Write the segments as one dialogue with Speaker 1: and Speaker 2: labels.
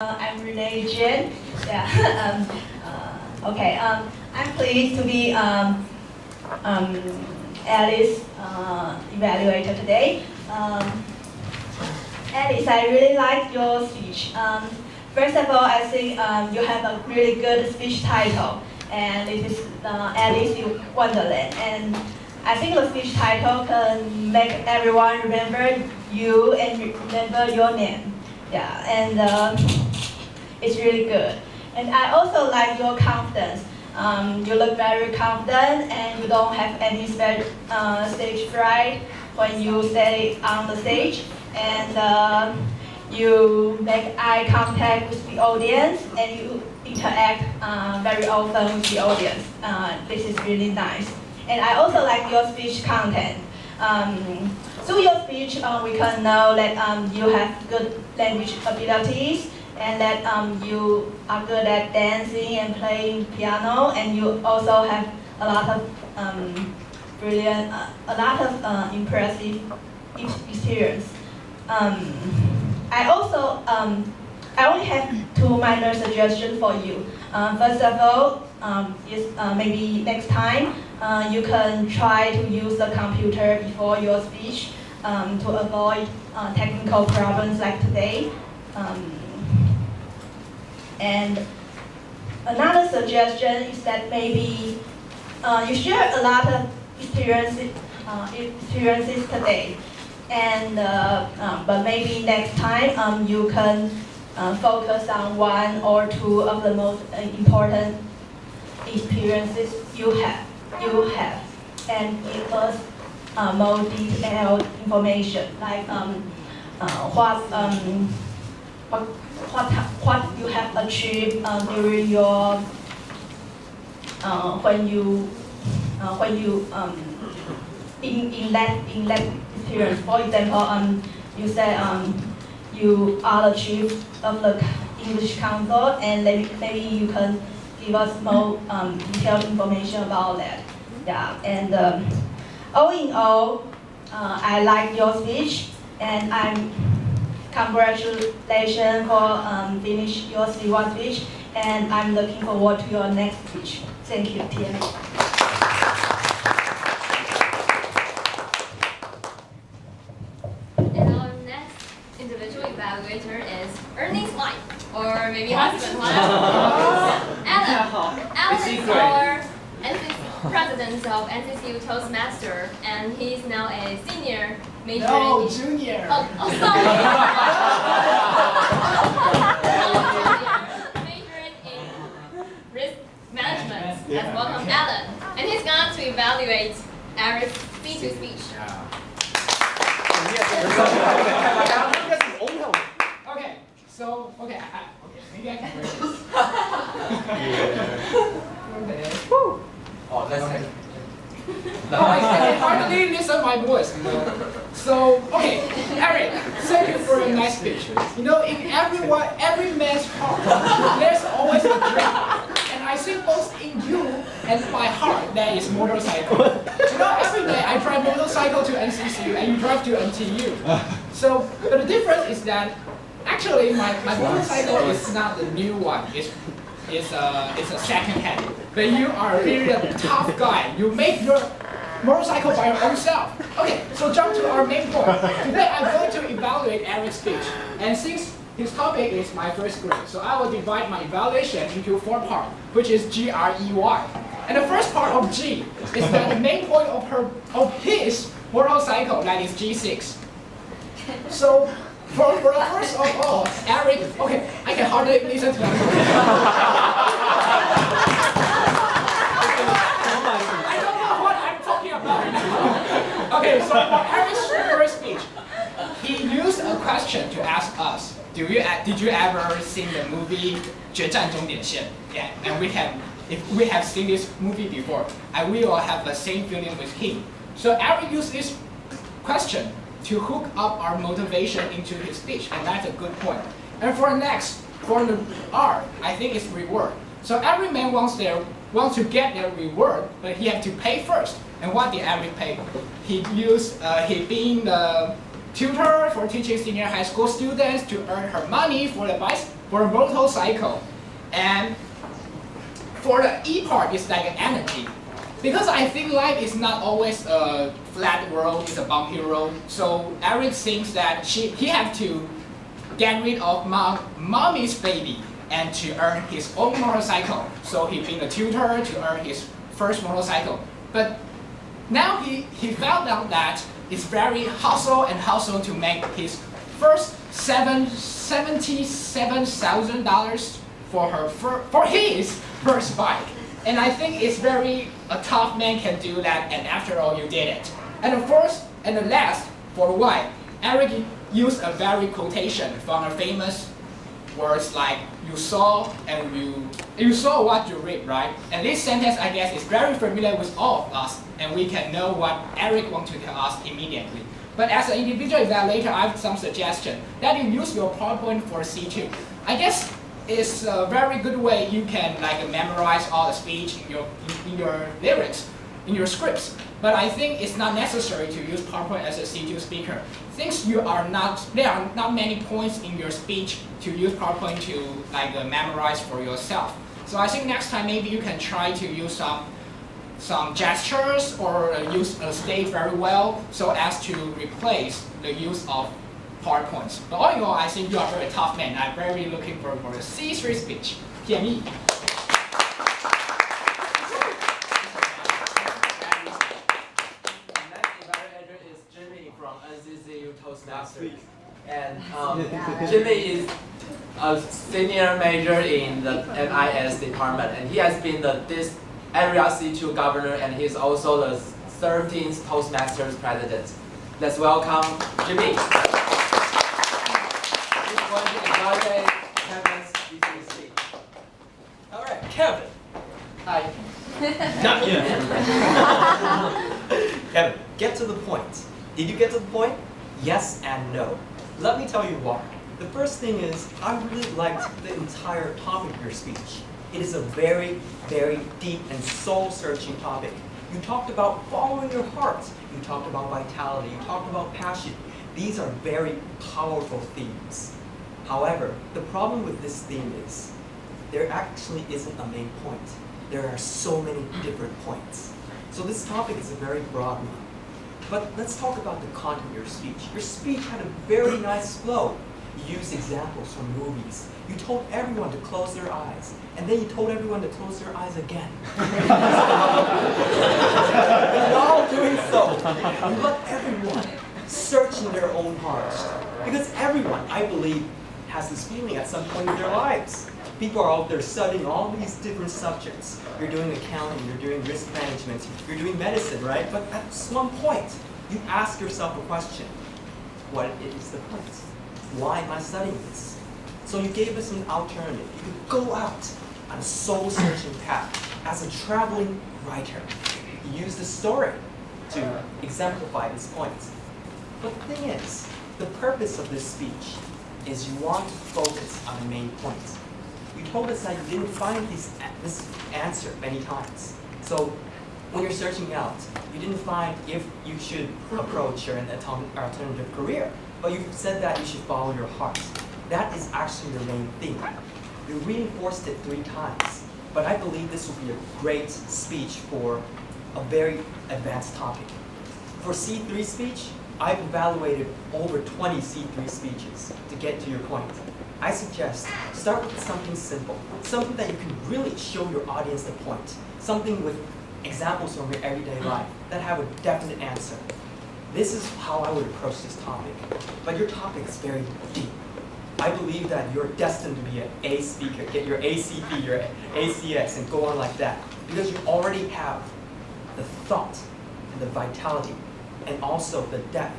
Speaker 1: I'm ReneeNTU. Yeah. Okay. I'm pleased to be Alice evaluator today. Alice, I really like your speech. First of all, I think you have a really good speech title, and it is Alice in Wonderland. And I think the speech title can make everyone remember you and remember your name. Yeah, and it's really good. And I also like your confidence. You look very confident and you don't have any stage fright when you stay on the stage. And you make eye contact with the audience and you interact very often with the audience. This is really nice. And I also like your speech content. Through your speech, we can know that you have good language abilities and that you are good at dancing and playing piano, and you also have a lot of impressive experience. I only have two minor suggestions for you. First of all, maybe next time you can try to use the computer before your speech to avoid technical problems like today. And another suggestion is that maybe you share a lot of experiences today, and but maybe next time you can focus on one or two of the most important experiences you have, and give us more detailed information, like what you have achieved during your when you in that experience. For example, you said you are the chief of the English Council, and maybe you can give us more detailed information about that. Yeah, and all in all, I like your speech, and congratulations for finish your C1 speech, and I'm looking forward to your next speech. Thank you, TM.
Speaker 2: And our next individual evaluator is Ernie's wife, or maybe husband. Alan. Alan is our president of NCCU Toastmaster, and he's now a senior major.
Speaker 3: No, junior.
Speaker 2: Oh, sorry. Majoring in risk management. Let's welcome Alan, and he's going to evaluate Eric's C2 speech.
Speaker 3: Okay, so maybe I can wear this. Okay.
Speaker 4: Oh, that's it.
Speaker 3: No, I can hardly listen my voice, you know. So, okay, Eric, thank you for your nice speech. You know, in every man's heart, there's always a dream. And I think both in you and my heart, there is motorcycle. You know, every day I drive motorcycle to NCCU and you drive to NTU. So, but the difference is that actually my motorcycle is not the new one. It's a second hand. But you are really a tough guy. You make your motorcycle by your own self. Okay, so jump to our main point. Today I'm going to evaluate Eric's speech. And since his topic is my first grade, so I will divide my evaluation into 4 parts, which is GREY. And the first part of G is that the main point of his motorcycle, that is G6. So for first of all, Eric, okay, I can hardly listen to him. I don't know what I'm talking about. Okay, so for Eric's first speech, he used a question to ask us. Did you ever seen the movie 决战终点线? Yeah, and if we have seen this movie before, and we will have the same feeling with him. So Eric used this question to hook up our motivation into his speech, and that's a good point. And for the R, I think it's reward. So every man wants to get their reward, but he has to pay first. And what did Eric pay? He being the tutor for teaching senior high school students to earn her money for the for a motorcycle. And for the E part, it's like an energy. Because I think life is not always a flat world, it's a bumpy road. So Eric thinks that he have to get rid of mommy's baby and to earn his own motorcycle. So he been a tutor to earn his first motorcycle. But now he found out that it's very hustle to make his first $77,000 for his first bike. And I think it's very a tough man can do that, and after all you did it. And the first and the last, for why, Eric used a very quotation from a famous words like you saw and you saw what you read, right? And this sentence I guess is very familiar with all of us, and we can know what Eric wants to tell us immediately. But as an individual evaluator, I have some suggestion that you use your PowerPoint for C2. I guess it's a very good way you can like memorize all the speech in your lyrics, in your scripts. But I think it's not necessary to use PowerPoint as a C2 speaker. Since there are not many points in your speech to use PowerPoint to like memorize for yourself. So I think next time maybe you can try to use some gestures or use a stage very well so as to replace the use of PowerPoints. But all in all, I think you are a very tough man. I'm very looking forward for the C3 speech. PME.
Speaker 4: Toastmasters. And Jimmy is a senior major in the MIS department, and he has been this area C2 governor, and he's also the 13th Toastmasters president. Let's welcome Jimmy. He's going to evaluate Kevin's DCC.
Speaker 5: All right, Kevin.
Speaker 4: Hi.
Speaker 5: Not yet. Kevin, get to the point. Did you get to the point? Yes and no. Let me tell you why. The first thing is, I really liked the entire topic of your speech. It is a very, very deep and soul-searching topic. You talked about following your heart. You talked about vitality. You talked about passion. These are very powerful themes. However, the problem with this theme is, there actually isn't a main point. There are so many different points. So this topic is a very broad one. But let's talk about the content of your speech. Your speech had a very nice flow. You used examples from movies. You told everyone to close their eyes, and then you told everyone to close their eyes again. And while doing so, you let everyone search in their own hearts. Because everyone, I believe, has this feeling at some point in their lives. People are out there studying all these different subjects. You're doing accounting, you're doing risk management, you're doing medicine, right? But at one point, you ask yourself a question. What is the point? Why am I studying this? So you gave us an alternative. You could go out on a soul-searching path as a traveling writer. You used a story to exemplify this point. But the thing is, the purpose of this speech is you want to focus on the main point. You told us that you didn't find this answer many times. So when you're searching out, you didn't find if you should approach an alternative career, but you said that you should follow your heart. That is actually your main theme. You reinforced it 3 times, but I believe this will be a great speech for a very advanced topic. For C3 speech, I've evaluated over 20 C3 speeches to get to your point. I suggest start with something simple, something that you can really show your audience the point, something with examples from your everyday life that have a definite answer. This is how I would approach this topic, but your topic is very deep. I believe that you're destined to be an A speaker, get your ACP, your ACX, and go on like that, because you already have the thought and the vitality, and also the depth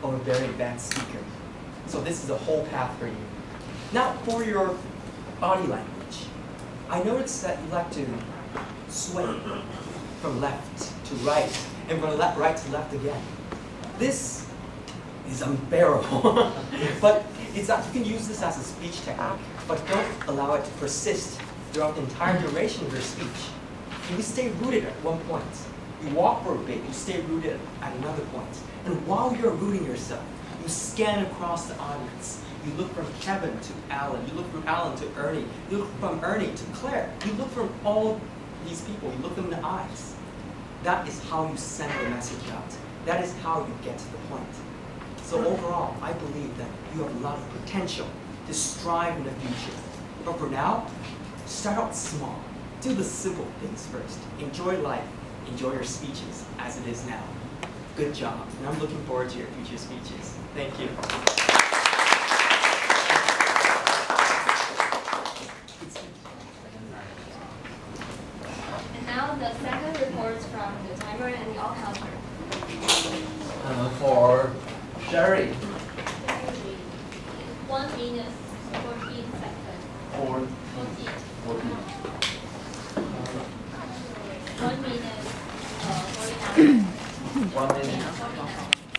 Speaker 5: of a very advanced speaker. So this is a whole path for you. Now, for your body language, I noticed that you like to sway from left to right, and from right to left again. This is unbearable, but you can use this as a speech technique, but don't allow it to persist throughout the entire duration of your speech. You stay rooted at one point. You walk for a bit, you stay rooted at another point. And while you're rooting yourself, you scan across the audience. You look from Kevin to Alan. You look from Alan to Ernie. You look from Ernie to Claire. You look from all these people. You look them in the eyes. That is how you send the message out. That is how you get to the point. So overall, I believe that you have a lot of potential to strive in the future. But for now, start out small. Do the simple things first. Enjoy life. Enjoy your speeches as it is now. Good job. And I'm looking forward to your future speeches. Thank you.
Speaker 2: And now the second report from the timer and the all counter.
Speaker 4: For Sherry.
Speaker 2: 1 minute, 14 seconds.
Speaker 4: 14.
Speaker 2: 1 minute, 49.
Speaker 4: 1 minute.
Speaker 2: 49.